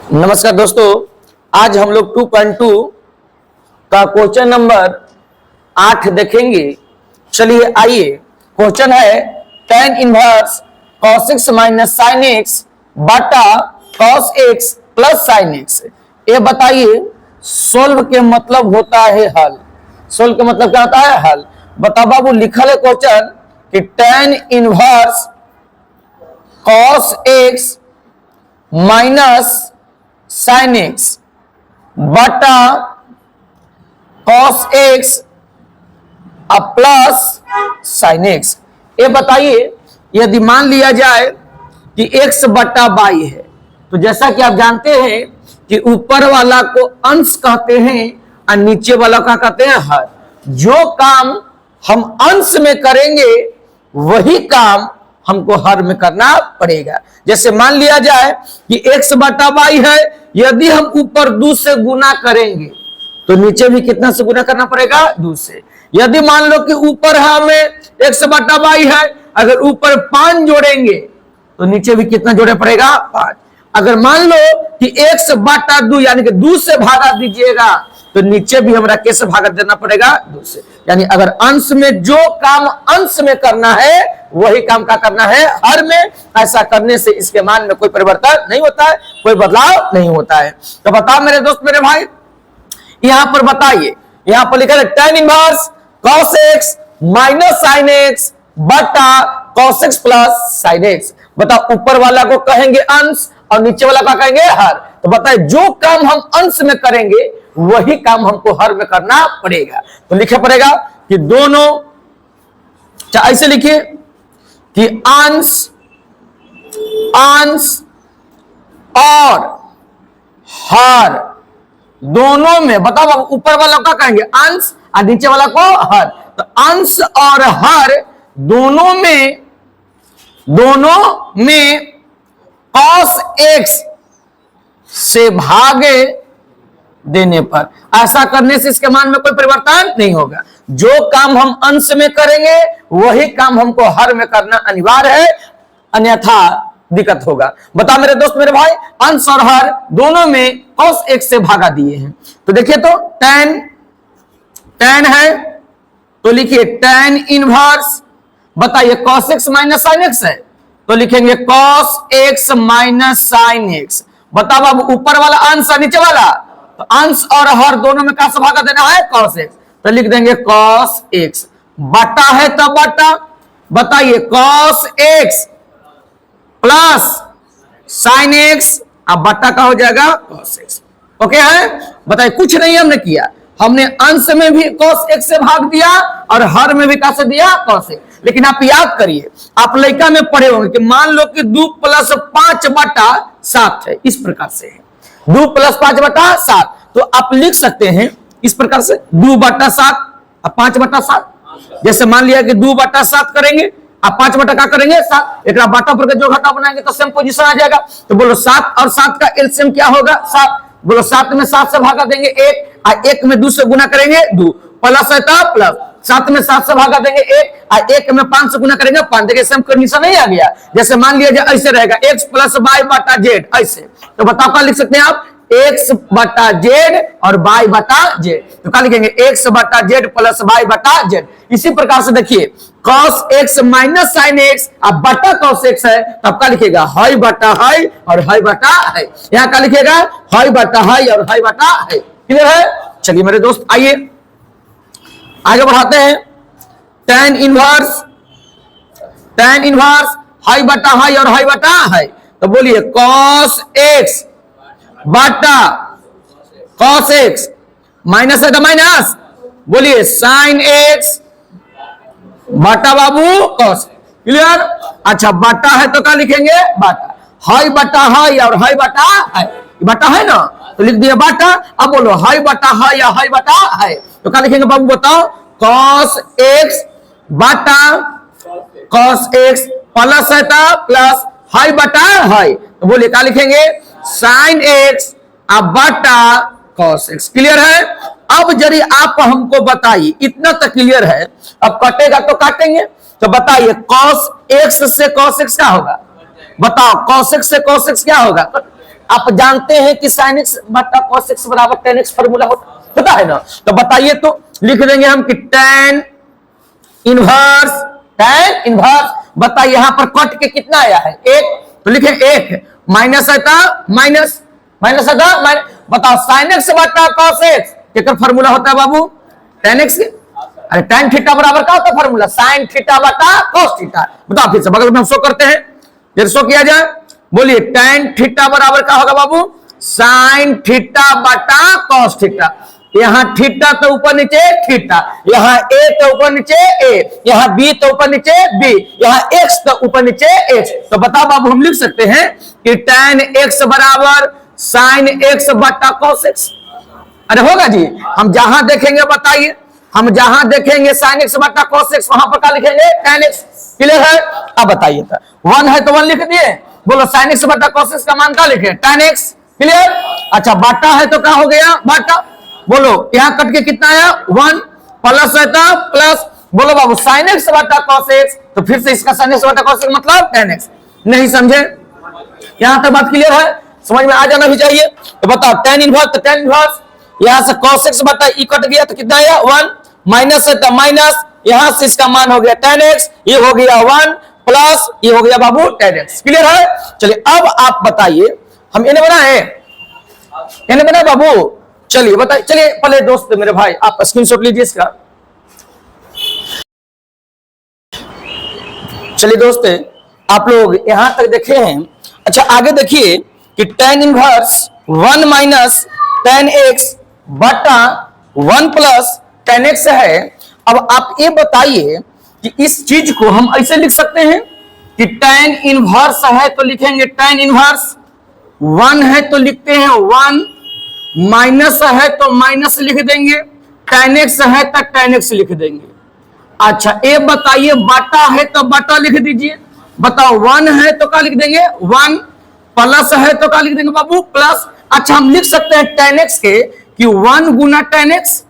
नमस्कार दोस्तों, आज हम लोग 2.2 का क्वेश्चन नंबर 8 देखेंगे। चलिए आइए, क्वेश्चन है tan inverse cos x minus sin x बटा cos x plus sin x। ये बताइए, सोल्व के मतलब होता है हल। सोल्व के मतलब क्या होता है? हल। बताओ बाबू, लिखल है क्वेश्चन कि tan inverse cos x minus sin x बटा cos x plus sin x। ये बताइए, यदि मान लिया जाए कि x बटा y है, तो जैसा कि आप जानते हैं कि ऊपर वाला को अंश कहते हैं और नीचे वाला का कहते हैं हर। जो काम हम अंश में करेंगे वही काम हमको हर में करना पड़ेगा। जैसे मान लिया जाए कि x बटा y है, यदि हम ऊपर 2 से गुना करेंगे तो नीचे भी कितना से गुना करना पड़ेगा? 2 से। यदि मान लो कि ऊपर हमें x बटा y है, अगर ऊपर 5 जोड़ेंगे तो नीचे भी कितना जोड़ना पड़ेगा? 5। अगर मान लो कि x बटा 2 यानी कि 2 से भागा दीजिएगा तो नीचे भी हमरा कैसे भागा देना पड़ेगा? 2 से। यानी अगर अंश में जो काम अंश में करना है वही काम का करना है हर में। ऐसा करने से इसके मान में कोई परिवर्तन नहीं होता है, कोई बदलाव नहीं होता है। तो बताओ मेरे दोस्त, मेरे भाई, यहां पर बताइए, यहां पर लिखा है tan inverse cos x minus sin x बटा cos x plus sin x। बताओ, ऊपर वाला को कहेंगे अंश और नीचे वाला को कहेंगे हर। तो बताइए, जो काम हम अंश में करेंगे वही काम हमको हर में करना पड़ेगा। तो लिखना पड़ेगा कि दोनों, ऐसे लिखिए कि अंश और हर दोनों में, बताओ ऊपर वाला क्या कहेंगे? अंश और नीचे वाला को हर। तो अंश और हर दोनों में cos x से भागे देने पर, ऐसा करने से इसके मान में कोई परिवर्तन नहीं होगा। जो काम हम अंश में करेंगे वही काम हमको हर में करना अनिवार्य है, अन्यथा दिक्कत होगा। बता मेरे दोस्त, मेरे भाई, अंश और हर दोनों में cos x से भागा दिए हैं। तो देखिए, तो tan है तो लिखिए tan इनवर्स, बताइए cos x minus sin x है तो लिखेंगे cos x minus sin x। बताओ अब ऊपर वाला अंश और नीचे वाला, तो अंश और हर दोनों में कैसे भागा देना है? cos x। तो लिख देंगे cos x बटा है तो बटा, बताइए cos x plus sin x, अब बटा का हो जाएगा cos x। ओके है? बताइए, कुछ नहीं हमने किया, हमने अंश में भी cos x से भाग दिया और हर में भी कैसे दिया? cos x। लेकिन आप याद करिए, आप लड़का में पढ़े होंगे कि मान लो कि 2 प्लस 5 बटा 7 है, इस प्रकार से है 2 प्लस 5 बटा 7। तो आप लिख सकते हैं इस प्रकार से 2 बटा 7 और 5 बटा 7। जैसे मान लिया कि 2 बटा 7 करेंगे, आप 5 बटा क्या करेंगे? 7। एक बाटा पर जो घटा बनाएंगे तो सेम पोजीशन आ जाएगा। तो बोलो 7 और 7 का एलसीएम क्या होगा? 7। बोलो 7 में 7 से भागा देंगे 1, और 1 में 2 से गुना करेंगे 2, प्लस है तो प्लस। 7 में 7 से भागा देंगे 1, और 1 में 5 से गुना करेंगे 5। देखिए सेम कंडीशन नहीं आ गया। जैसे मान लिया जाए ऐसे रहेगा x प्लस y बटा z, ऐसे। तो बताओ क्या लिख सकते हैं आप? x बटा z और y बटा z। तो क्या लिखेंगे? x बटा z प्लस y बटा z। इसी प्रकार से देखिए cos x minus sin x अब बटा cos x है, तब क्या लिखेगा? हाई बटा हाई और हाई बटा हाई। यहाँ क्या लिखेगा? हाई बटा हाई और हाई बटा हाई। क्लियर है? चलिए मेरे दोस्त, आइए आगे बढ़ाते हैं। tan इनवर्स हाई बटा हाई और हाई बटा हाई। तो बोलिए cos x बटा cos x माइनस है तो माइनस, बोलिए sin x बटा बाबू cos। क्लियर? अच्छा, बटा है तो क्या लिखेंगे? बटा। हाई बटा हाई और हाई बटा हाई, बटा है ना, तो लिख दिया बटा। अब बोलो हाई बटा हाई या हाई बटा हाई, तो क्या लिखेंगे बाबू? बताओ cos x बटा cos x प्लस है तो प्लस हाई बटा हाई, तो बोलिए क्या लिखेंगे? sin x अब बटा cos x। क्लियर है? अब यदि आप हमको बताइए, इतना तक क्लियर है, अब कटेगा तो काटेंगे। तो बताइए cos x से cos x क्या होगा? बताओ cos x से cos x क्या होगा? आप जानते हैं कि sin x बटा cos x बराबर tan x फॉर्मूला होता है ना। तो बताइए, तो लिख देंगे हम कि tan इनवर्स बताइए यहां पर कट के कितना आया है 1, तो लिखे 1 माइनस है था माइनस है था बताओ sin x बटा cos x क्या फॉर्मूला होता है बाबू tan x के। अरे tan थीटा बराबर क्या होता है फॉर्मूला sin थीटा बटा cos थीटा। बताओ फिर से बगल में हम शो करते हैं, जब शो किया जाए बोलिए tan थीटा बराबर क्या होगा बाबू sin थीटा बटा cos थीटा। यहाँ थीटा तो ऊपर नीचे थीटा, यहाँ a तो ऊपर नीचे a, यहाँ b तो ऊपर नीचे b, यहाँ x तो ऊपर नीचे x। तो बताओ बाबू हम लिख सकते हैं कि tan x बराबर sin x बटा cos x। अरे होगा जी, हम जहां देखेंगे बताइए, हम जहां देखेंगे sin x बटा cos x वहां पर क्या लिखेंगे tan x। क्लियर है? अब बताइए तो 1 है तो 1 लिख दिए, बोलो sin x बटा cos x का मान क्या लिखे tan x। क्लियर? अच्छा बाटा है तो क्या हो गया बाटा, बोलो यहां कट के कितना आया 1 प्लस है था प्लस, बोलो बाबू sin x बटा cos x, तो फिर से इसका sin x बटा cos x मतलब tan x। नहीं समझे? यहां तक बात क्लियर है, समझ में आ जाना भी चाहिए। तो बताओ tan इनवर्स, तो tan इनवर्स यहां से cos x बटा e कट गया तो कितना आया 1 माइनस है तो माइनस, यहां से इसका मान हो गया tan x, ये हो गया 1 प्लस ये हो गया बाबू tan x। क्लियर है? चलिए अब आप बताइए, हम इन्हें बनाए इन्हें बना बाबू, चलिए बताइए। चलिए पहले दोस्त मेरे भाई आप स्क्रीनशॉट लीजिए इसका। चलिए दोस्त आप लोग यहां तक देखे हैं। अच्छा आगे देखिए कि tan inverse 1 minus tan x बटा 1 प्लस tan x है। अब आप ये बताइए कि इस चीज को हम ऐसे लिख सकते हैं कि tan इनवर्स है तो लिखेंगे tan इनवर्स, 1 है तो लिखते हैं 1, माइनस है तो माइनस लिख देंगे, tan x है तो tan x लिख देंगे। अच्छा ये बताइए बटा है तो बटा लिख दीजिए, बताओ 1 है तो क्या लिख देंगे 1, प्लस है तो क्या लिख देंगे बाबू प्लस। अच्छा हम लिख सकते हैं tan x के कि 1 गुना tan x,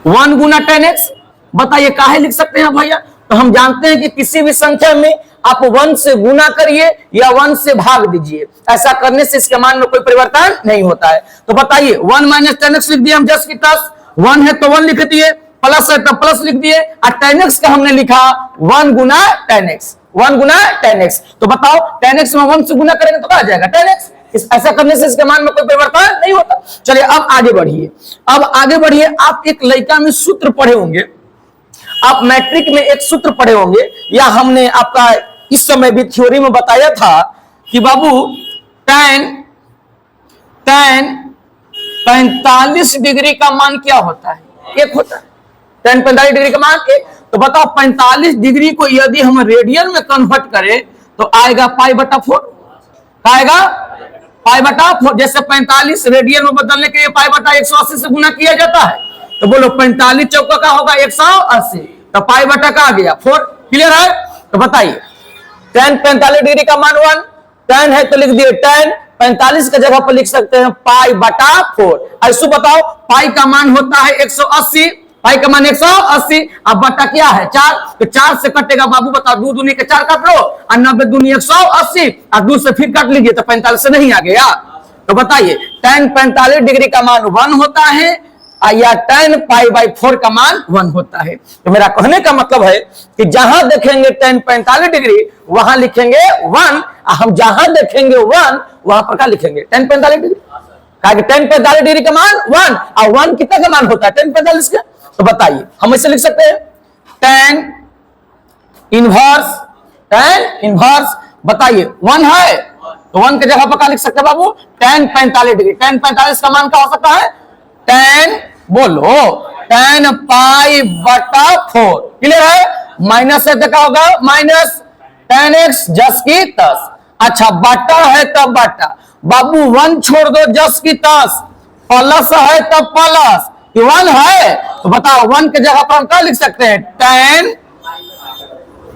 1 गुना tan x, बताइए काहे लिख सकते हैं भैया। तो हम जानते हैं कि किसी भी संख्या में आप 1 से गुना करिए या 1 से भाग दीजिए, ऐसा करने से इसके मान में कोई परिवर्तन नहीं होता है। तो बताइए 1 माइनस tan x लिख दिए हम जस्ट की तस, 1 है तो 1 लिख दिए, प्लस है तो प्लस लिख दिए, और tan x का हमने लिखा 1 गुना tan x, 1 गुना tan x। तो बताओ tan x में 1 से गुना करेंगे तो क्या आ जाएगा tan x। ऐसा करने से इसके मान में कोई परिवर्तन नहीं होता। चलिए अब आगे बढ़िए, अब आगे बढ़िए। आप एक लड़का में सूत्र पढ़े होंगे, आप मैट्रिक में एक सूत्र पढ़े होंगे, या हमने आपका इस समय भी थ्योरी में बताया था कि बाबू tan 45 डिग्री का मान क्या होता है, 1 होता है। tan 45 डिग्री का मान 1। तो बताओ 45 डिग्री को यदि हम रेडियन में कन्वर्ट करें तो आएगा पाई बटा 4, आएगा पाई बटा 4। जैसे 45 रेडियन में बदलने के लिए पाई बटा 180 से गुना किया जाता है, तो बोलो 45 चौका का होगा 180, तो पाई बटा का आ गया 4। क्लियर है? तो बताइए tan 45 डिग्री का मान 1, tan है तो लिख दिए tan, 45 के जगह पर लिख सकते हैं पाई बटा 4। ऐसे बताओ पाई का मान होता है 180, पाई का मान 180, अब बटा क्या है 4, तो 4 से कटेगा बाबू, बताओ 2 दूनी के 4 काट लो, और 90 दूनी 180, और 2 से फिर काट लीजिए तो 45 से नहीं आ गया। तो बताइए tan 45 डिग्री का मान 1 होता है या tan पाई बाई 4 का मान 1 होता है। तो मेरा कहने का मतलब है कि जहां देखेंगे tan 45 डिग्री वहां लिखेंगे 1, हम जहां देखेंगे 1 वहां पर क्या लिखेंगे tan 45 डिग्री, tan 45 डिग्री का मान 1, और 1 कितना का मान होता है tan 45 का। तो बताइए हम ऐसे लिख सकते हैं tan इनवर्स बताइए 1 है तो 1 के जगह पर क्या लिख सकते हैं बाबू tan 45 डिग्री। tan 45 का मान क्या हो सकता है tan, बोलो tan पाई बटा 4। क्लियर है? माइनस है तो क्या होगा माइनस tan x जस की तस। अच्छा बटा है तो बटा, बाबू 1 छोड़ दो जस की तस, प्लस है तो प्लस, 1 है तो बताओ 1 के जगह पर हम क्या लिख सकते हैं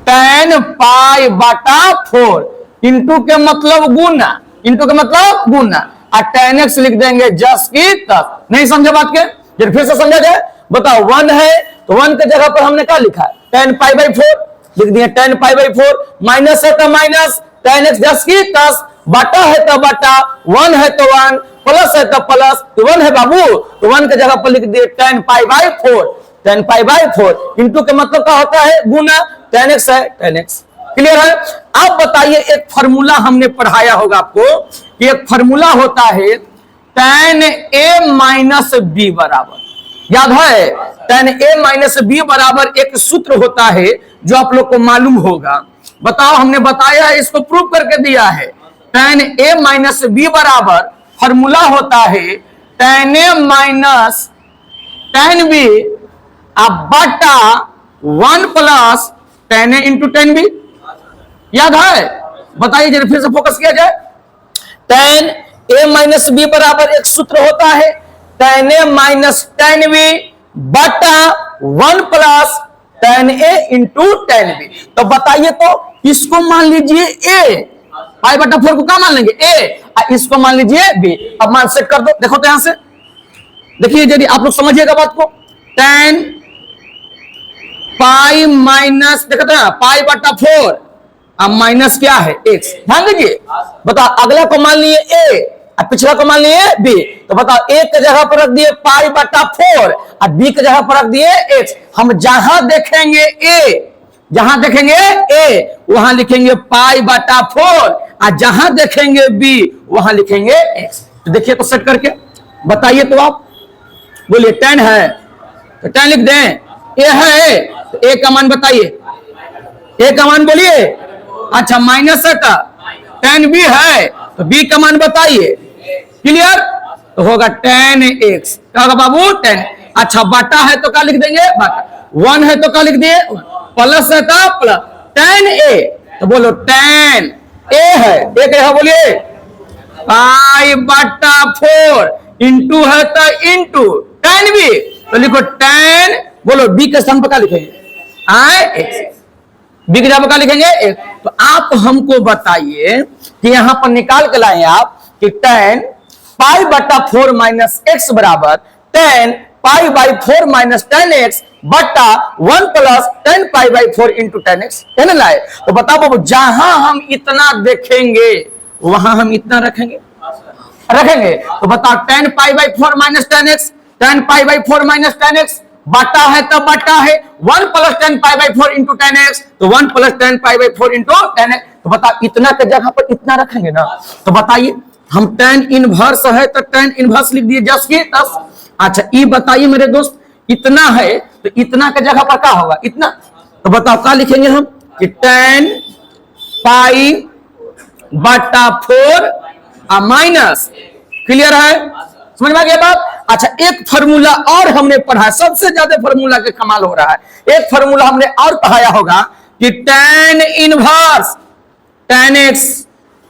tan पाई बटा 4। इंटू के मतलब गुना, इंटू के मतलब गुना, और tan x लिख देंगे जस की तस। नहीं समझे बात के? फिर से समझा जाए, बताओ 1 है तो 1 के जगह पर हमने क्या लिखा tan पाई बाई 4 लिख दिए, tan पाई बाई 4, माइनस है तो माइनस tan x जस की तस, बटा है तो बटा, 1 है तो 1, प्लस है तो प्लस, 1 है बाबू तो 1 की जगह पर लिख दिए tan pi by 4, tan pi by 4 into के मतलब क्या होता है गुना, tan x है tan x। क्लियर है? अब बताइए एक फॉर्मूला हमने पढ़ाया होगा आपको कि एक फॉर्मूला होता है tan a माइनस बी बराबर, याद है? tan a माइनस बी बराबर एक सूत्र होता है जो आप लोग को मालूम होगा। बताओ, हमने बताया है, इसको प्रूव करके दिया है। tan a माइनस बी बराबर फॉर्मूला होता है tan a minus tan b बटा 1 plus tan a into tan b। याद है? बताइए जरा फिर से फोकस किया जाए। tan a माइनस बी बराबर एक सूत्र होता है tan a minus tan b बटा 1 plus tan a into tan b। तो बताइए, तो इसको मान लीजिए a, पाई बटा 4 को क्या मान लेंगे a, इसको मान लीजिए b। अब मान सेट कर दो, देखो तो यहां से देखिए, यदि आप लोग समझिएगा बात को, tan पाई माइनस, देखो तो पाई बटा 4 अब माइनस क्या है x, ध्यान दीजिए। बताओ, अगला को मान लिए a और पिछला को मान लिए b, तो बताओ a की जगह पर रख दिए पाई बटा 4 और b की जगह पर रख दिए x। हम जहां देखेंगे a वहां लिखेंगे पाई बटा 4 और जहां देखेंगे b वहां लिखेंगे x। तो देखिए तो सेट करके बताइए, तो आप बोलिए tan है तो tan लिख दें, a है तो a का मान बताइए, a का मान बोलिए। अच्छा, माइनस है तो tan b है तो b का मान बताइए। क्लियर? तो होगा tan x, क्या होगा बाबू tan। अच्छा, बटा है तो क्या लिख देंगे बटा, 1 है तो क्या लिख दिए, प्लस है तो प्लस, tan a तो बोलो tan a है, a क्या बोलिए पाई बटा 4 इंटू है तो इंटू tan b तो लिखो tan, बोलो b के स्थान पर क्या लिखेंगे x, b की जगह पर क्या लिखेंगे x। तो आप हमको बताइए कि यहां पर निकाल के लाए आप कि tan पाई बटा 4 माइनस एक्स बराबर tan pi by 4 minus tan x बटा 1 plus tan pi by 4 into tan x, है ना लाए। तो बताओ बाबू, जहां हम इतना देखेंगे वहां हम इतना रखेंगे। तो बताओ, tan pi by 4 minus tan x, tan pi by 4 minus tan x बटा है तो बटा है 1 plus tan pi by 4 into tan x, तो 1 plus tan pi by 4 into tan x। तो बताओ, इतना के जगह पर इतना रखेंगे ना। तो बताइए, हम tan इनवर्स है तो tan इनवर्स लिख दिए, जस्ट की तस। अच्छा, ये बताइए मेरे दोस्त, इतना है तो इतना के जगह पर क्या होगा इतना। तो बताओ क्या लिखेंगे हम कि tan पाई बटा 4 माइनस, क्लियर है? समझ में आ गया बात? अच्छा, एक फार्मूला और हमने पढ़ा, सबसे ज्यादा फार्मूला के कमाल हो रहा है। एक फार्मूला हमने और पढ़ाया होगा कि tan इनवर्स tan x,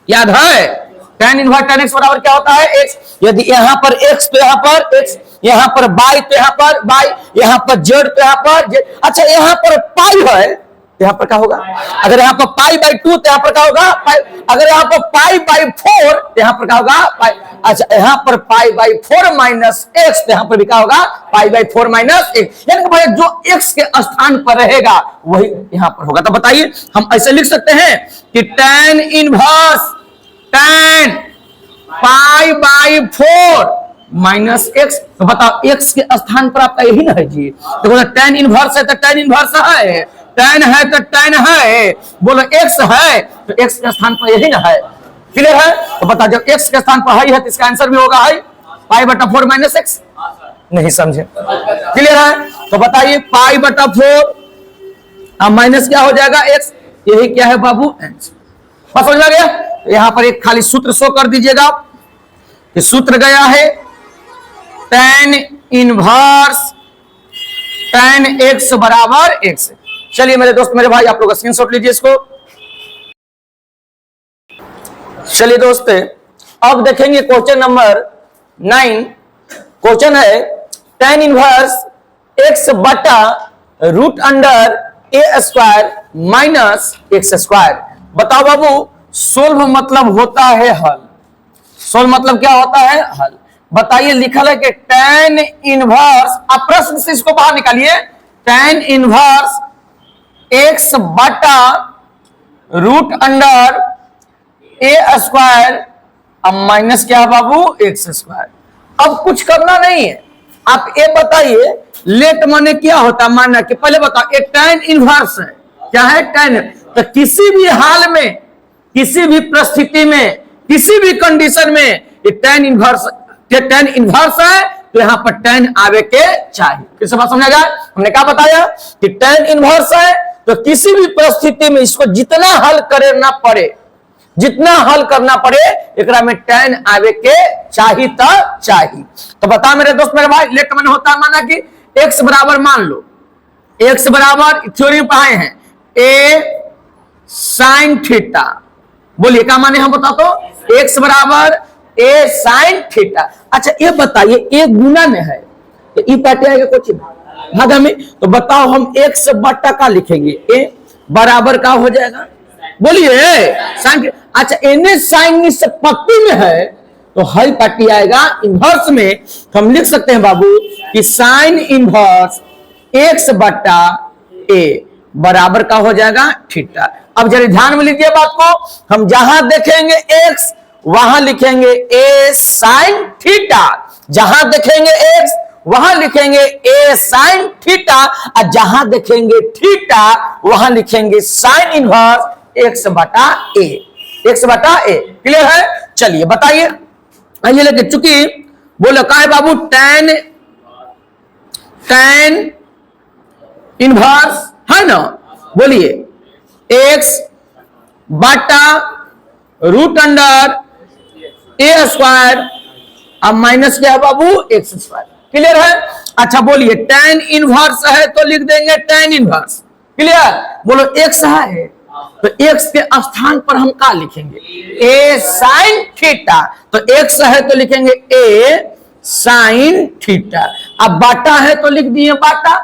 याद है? tan इनवर्स tan x बराबर क्या होता है x। यदि यहां पर x तो यहां पर x, यहां पर y तो यहां पर y, यहां पर z तो यहां पर z। अच्छा, यहां पर पाई है तो यहां पर क्या होगा, अगर यहां पर पाई बाई 2 तो यहां पर क्या होगा पाई, अगर यहां पर पाई बाई 4 तो यहां पर क्या होगा पाई। अच्छा, यहां पर पाई बाई 4 माइनस एक्स तो यहां पर भी क्या होगा पाई बाई 4 माइनस एक्स, यानी कि भाई जो x के स्थान पर रहेगा वही यहां पर होगा। तो बताइए, हम ऐसे लिख सकते हैं कि tan inverse tan pi by 4 minus x. तो बताओ, x के स्थान पर आपका यही ना है जी। तो बोलो tan इनवर्स है तो tan इनवर्स है, tan है तो tan है, बोलो x है तो x के स्थान पर यही ना है। क्लियर है? तो बता, जब x के स्थान पर है तो इसका आंसर भी होगा है पाई बटा 4 माइनस एक्स। नहीं समझे? क्लियर है? तो बताइए, पाई बटा 4 माइनस क्या हो जाएगा x, यही क्या है बाबू x। बस समझ में गया? यहां पर एक खाली सूत्र शो कर दीजिएगा कि सूत्र गया है tan इनवर्स tan x बराबर x। चलिए मेरे दोस्त, मेरे भाई, आप लोग स्क्रीनशॉट लीजिए इसको। चलिए दोस्त, अब देखेंगे क्वेश्चन नंबर 9। क्वेश्चन है tan इनवर्स x बटा root under a square minus x square. बताओ बाबू, सोल्व मतलब होता है हल। सोल्व मतलब क्या होता है हल। बताइए, लिखल है कि tan इनवर्स, आप प्रश्न से इसको बाहर निकालिए, tan इनवर्स x बटा रूट अंडर ए स्क्वायर अब माइनस क्या है बाबू एक्स स्क्वायर। अब कुछ करना नहीं है, आप ये बताइए लेट माने क्या होता है। मानना कि पहले बताओ ये tan इनवर्स है, क्या है tan। तो किसी भी हाल में, किसी भी परिस्थिति में, किसी भी कंडीशन में ये tan इनवर्स है, तो यहां पर tan आवे के चाहिए। किस बात समझा जाए, हमने क्या बताया कि tan इनवर्स है तो किसी भी परिस्थिति में इसको जितना हल करना पड़े, जितना हल करना पड़े एकरा में tan आवे के चाहिए तो बता मेरे दोस्त मेरे भाई, लेट मैंने होता है माना कि x बराबर, मान लो x बराबर थ्योरी में पढ़ाए हैं a sin थीटा। बोलिए क्या माने हम बता तो x बराबर a sin थीटा। अच्छा ये बताइए एक गुना में है तो ई पाटे आएगा कुछ भागा में, तो बताओ हम x बट्टा का लिखेंगे, a बराबर का हो जाएगा, बोलिए साइन। अच्छा एने साइन निष्पत्ति में है तो हाई पार्टी आएगा इनवर्स में, तो हम लिख सकते हैं बाबू कि साइन इनवर्स x बट्टा a बराबर का हो जाएगा थीटा। अब जरा ध्यान में लीजिए बात को, हम जहां देखेंगे x वहां लिखेंगे a साइन थीटा, जहां देखेंगे x वहां लिखेंगे a साइन थीटा, और जहां देखेंगे थीटा वहां लिखेंगे साइन इनवर्स x बटा a, x बटा a। क्लियर है, चलिए बताइए। आइए लेके चूंकि बोलो का है बाबू tan इनवर्स है ना, बोलिए x बटा रूट अंडर a स्क्वायर अब माइनस क्या है बाबू x स्क्वायर। क्लियर है। अच्छा बोलिए tan इनवर्स है तो लिख देंगे tan इनवर्स। क्लियर, बोलो x है तो x के स्थान पर हम क्या लिखेंगे a साइन थीटा, तो x है तो लिखेंगे a साइन थीटा। अब बाटा है तो लिख दिए बाटा,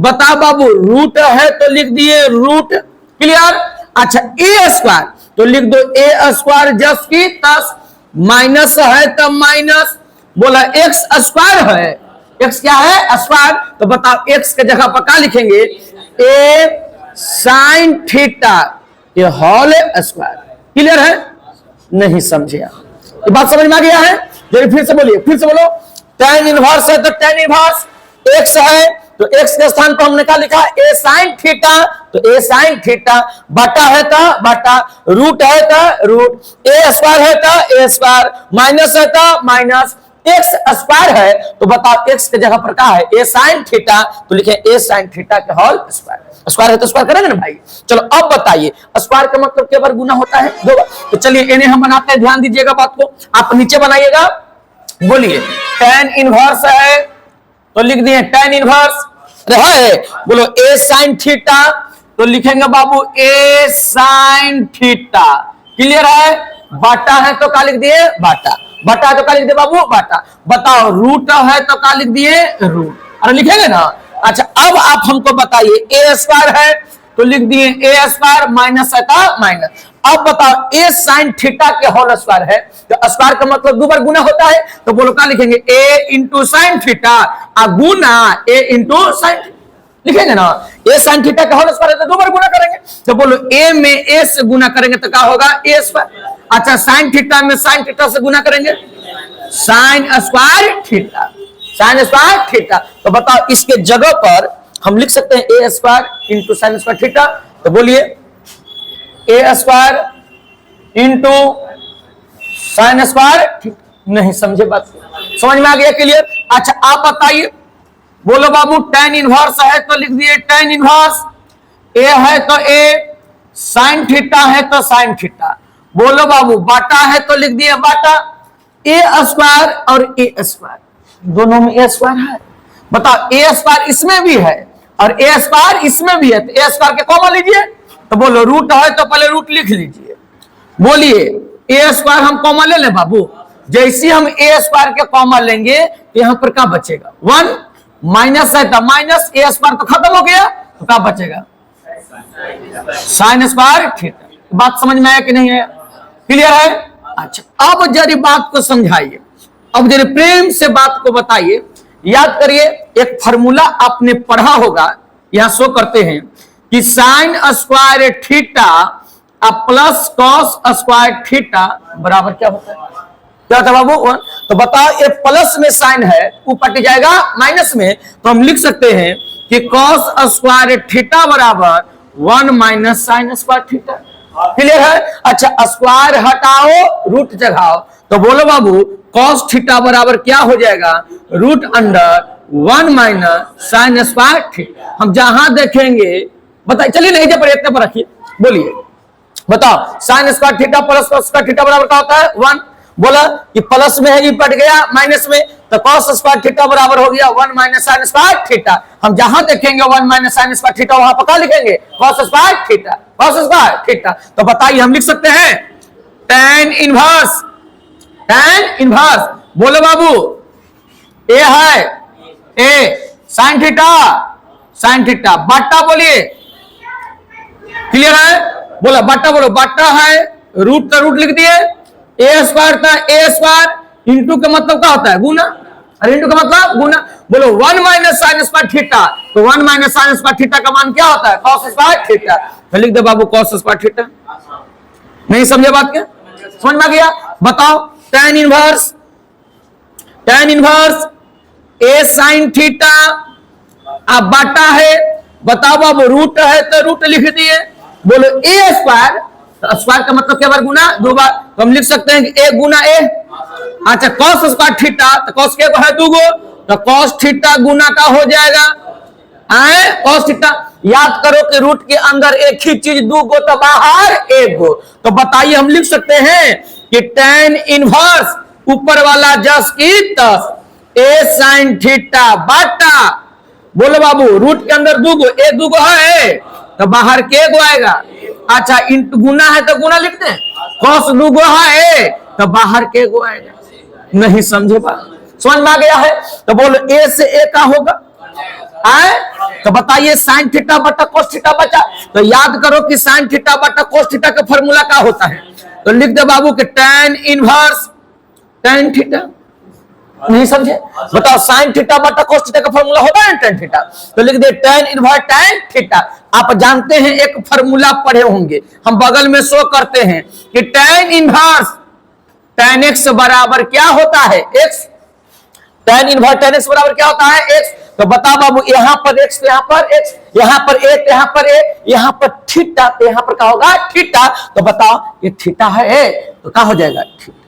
बता बाबू रूट है तो लिख दिए रूट। क्लियर। अच्छा a स्क्वायर तो लिख दो a स्क्वायर जस की तस, माइनस है तो माइनस, बोला x स्क्वायर है, x क्या है स्क्वायर, तो बताओ x के जगह पर क्या लिखेंगे a साइन थीटा ये होल स्क्वायर। क्लियर है, नहीं समझे ये बात समझ में आ गया है। फिर से बोलिए, फिर से बोलो, tan इनवर्स है तो tan इनवर्स x है तो x के स्थान पर हमने क्या लिखा a साइन थीटा, तो a साइन थीटा, बटा है तो बटा, रूट है तो रूट, a स्क्वायर है तो a स्क्वायर, माइनस है तो माइनस, x स्क्वायर है तो बताओ x के जगह पर क्या है a साइन थीटा, तो लिखे a साइन थीटा के होल स्क्वायर। स्क्वायर है तो स्क्वायर करेंगे ना भाई। चलो अब बताइए स्क्वायर का मतलब क्या बार गुना होता है, दो बार। तो चलिए इन्हें हम बनाते हैं, ध्यान दीजिएगा बात को, आप नीचे बनाइएगा। बोलिए tan इनवर्स है तो लिख दिए tan इनवर्स है, बोलो a साइन थीटा तो लिखेंगे बाबू a साइन थीटा। क्लियर है, बाटा है तो क्या लिख दिए बाटा, बटा है तो क्या लिख दिए बाबू बाटा, बताओ रूट है तो क्या लिख दिए रूट, अरे लिखेंगे ना। अच्छा अब आप हमको बताइए a स्क्वायर है तो लिख दिए a स्क्वायर, माइनस है तो माइनस। अब बताओ a साइन थीटा के होल स्क्वायर है तो स्क्वायर का मतलब दो बार गुना होता है, तो बोलो क्या लिखेंगे a into sine theta Guna a into sine, लिखेंगे ना a साइन थीटा का होल स्क्वायर है तो दो बार गुना करेंगे, तो बोलो a में a से गुना करेंगे तो क्या होगा a स्क्वायर। अच्छा साइन थीटा में साइन थीटा से गुना करेंगे sign square theta, sign square theta, तो बताओ इसके जगह पर हम लिख सकते हैं a square into sine square theta, तो बोलिए a square into sine square. नहीं समझे बात, समझ में आ गया क्लियर। अच्छा आप बताइए, बोलो बाबू tan इनवर्स है तो लिख दिए tan इनवर्स, a है तो a, साइन थीटा है तो साइन थीटा, बोलो बाबू बाटा है तो लिख दिए बाटा, a स्क्वायर और a स्क्वायर दोनों में a स्क्वायर है, बताओ a स्क्वायर इसमें भी है और a स्क्वायर इसमें भी है, तो a स्क्वायर के कॉमन लीजिए, तो बोलो रूट है तो पहले रूट लिख लीजिए। बोलिए a स्क्वायर हम कॉमन ले ले बाबू, जैसे हम a स्क्वायर के कॉमन लेंगे तो यहां पर क्या बचेगा 1, माइनस है तो माइनस, a स्क्वायर तो खत्म हो गया तो क्या बचेगा साइन स्क्वायर थीटा। बात समझ में आया कि नहीं है, क्लियर है। अच्छा अब जरी बात को समझाइए, अब जरी प्रेम से बात को बताइए। याद करिए एक फार्मूला आपने पढ़ा होगा, यहां शो करते हैं कि साइन स्क्वायर थीटा अब प्लस कॉस स्क्वायर थीटा बराबर क्या होता है? क्या होता है बाबू? तो बताओ, ये प्लस में साइन है, ऊपर कट जाएगा माइनस में, तो हम लिख सकते हैं कि कॉस स्क्वायर थीटा बराबर 1 माइनस साइन स्क्वायर थीटा। क्लियर है? अच्छा, स्क्वायर हटाओ, रूट जगाओ, तो बोलो बाबू कॉस थीटा बराबर क्या हो जाएगा? रूट अंडर 1 माइनस साइन स्क्वायर थीटा। हम जहां देखेंगे बताइए, चलिए नहीं जब इतने पर रखिए, बोलिए बताओ, sign square theta plus cos square theta बराबर क्या होता है? 1। बोला कि प्लस में है, ये पट गया माइनस में, तो कॉस स्क्वायर थीटा बराबर हो गया 1 माइनस साइन स्क्वायर थीटा। हम जहां देखेंगे 1 माइनस साइन स्क्वायर थीटा, वहां पर क्या लिखेंगे? Cos square theta, cos square theta. तो बताइए, हम लिख सकते हैं tan इनवर्स, tan इनवर्स, बोलो बाबू, ए है ए साइन थीटा, साइन थीटा बट्टा, बोलिए क्लियर है? बोला बट्टा, बोलो बट्टा है, रूट का रूट लिख दिए, ए स्क्वायर था, ए स्क्वायर इंटू का मतलब क्या होता है? गुना, और इंटू का मतलब गुना। बोलो 1 माइनस साइन स्क्वायर थीटा, तो 1 माइनस साइन स्क्वायर थीटा का मान क्या होता है? Cos square theta. तो लिख दे बाबू कॉस स्क्वायर थीटा। नहीं समझे बात? क्या समझ में आ गया? बताओ, tan इनवर्स, tan इनवर्स ए साइन थीटा, अब बाटा है, बताओ बाबू रूट है तो रूट लिख दिए। बोलो ए स्क्वायर, स्क्वायर का मतलब क्या बार? गुना, दो बार, तो हम लिख सकते हैं कि ए गुना ए। अच्छा, कॉस स्क्वायर थीटा, तो कॉस क्या है? 2 गो, तो कॉस थीटा गुना का हो जाएगा कॉस थीटा। याद करो कि रूट के अंदर एक ही चीज 2 गो, तो बाहर 1 गो। तो बताइए, हम लिख सकते हैं कि tan इनवर्स ऊपर वाला जस की तस ए साइन थीटा बाटा, बोलो बाबू रूट के अंदर 2 गो, ए 2 गो है तो बाहर के गो आएगा? अच्छा, इंटू गुना है तो गुना लिखते हैं, कॉस 2 गो है तो बाहर के गो आएगा। नहीं समझे बात? समझ में आ गया है? तो बोलो ए से ए का होगा आए, तो बताइए साइन थीटा बटा कोस थीटा बचा। तो याद करो कि साइन थीटा बटा कोस थीटा का फॉर्मूला क्या होता है? तो लिख दे बाबू कि tan इनवर्स tan थीटा। नहीं समझे? बताओ, साइन थीटा बटा कोस थीटा का फॉर्मूला होता है tan थीटा, तो लिख दे tan इनवर्स tan थीटा। आप जानते हैं एक फॉर्मूला पढ़े होंगे, हम बगल में शो करते हैं कि tan इनवर्स tan x बराबर क्या होता है? x। tan inverse tan x बराबर क्या होता है? x। तो बता बाबू, यहां पर x, यहां पर x, यहां पर a, यहां पर a, यहां पर थीटा, तो यहां पर क्या होगा? थीटा। तो बताओ, ये थीटा है तो क्या हो जाएगा? थीटा।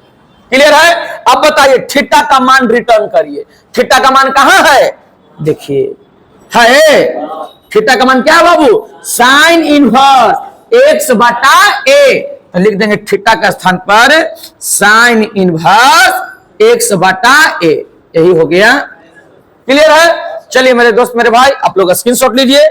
क्लियर है? अब बताइए, थीटा का मान रिटर्न करिए। थीटा का मान कहां है? देखिए है, थीटा का मान क्या है बाबू? साइन इनवर्स x बटा a। तो लिख देंगे थीटा का स्थान पर साइन इनवर्स x बटा a। यही हो गया। क्लियर है? चलिए मेरे दोस्त, मेरे भाई, आप लोग स्क्रीनशॉट लीजिए।